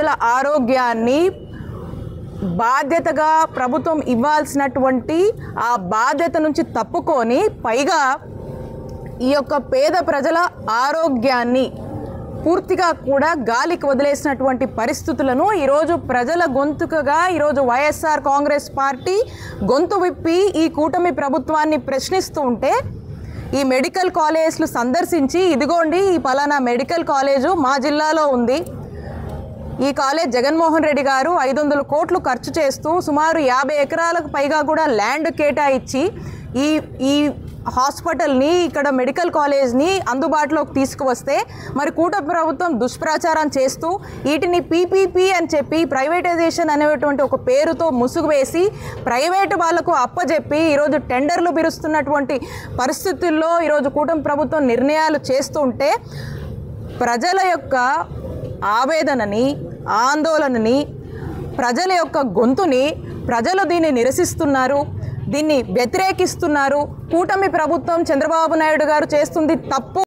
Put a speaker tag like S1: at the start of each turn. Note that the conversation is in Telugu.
S1: ప్రజల ఆరోగ్యాన్ని బాధ్యతగా ప్రభుత్వం ఇవ్వాల్సినటువంటి ఆ బాధ్యత నుంచి తప్పుకొని పైగా ఈ యొక్క పేద ప్రజల ఆరోగ్యాన్ని పూర్తిగా కూడా గాలికి వదిలేసినటువంటి పరిస్థితులను ఈరోజు ప్రజల గొంతుకగా ఈరోజు వైఎస్ఆర్ కాంగ్రెస్ పార్టీ గొంతు విప్పి ఈ కూటమి ప్రభుత్వాన్ని ప్రశ్నిస్తూ ఉంటే ఈ మెడికల్ కాలేజ్లు సందర్శించి ఇదిగోండి ఈ పలానా మెడికల్ కాలేజు మా జిల్లాలో ఉంది, ఈ కాలేజ్ జగన్మోహన్ రెడ్డి గారు 500 కోట్లు ఖర్చు చేస్తూ సుమారు 50 ఎకరాలకు పైగా కూడా ల్యాండ్ కేటాయించి ఈ హాస్పిటల్ని ఇక్కడ మెడికల్ కాలేజ్ని అందుబాటులోకి తీసుకువస్తే మరి కూటమి ప్రభుత్వం దుష్ప్రచారం చేస్తూ వీటిని పీపీపీ అని చెప్పి ప్రైవేటైజేషన్ అనేటువంటి ఒక పేరుతో ముసుగు వేసి ప్రైవేటు వాళ్లకు అప్పజెప్పి ఈరోజు టెండర్లు బిరుస్తున్నటువంటి పరిస్థితుల్లో ఈరోజు కూటమి ప్రభుత్వం నిర్ణయాలు చేస్తూ ఉంటే ప్రజల యొక్క ఆవేదనని ఆందోళనని ప్రజల యొక్క గొంతుని ప్రజలు దీన్ని నిరసిస్తున్నారు, దీన్ని వ్యతిరేకిస్తున్నారు. కూటమి ప్రభుత్వం చంద్రబాబు నాయుడు గారు చేస్తుంది తప్పు.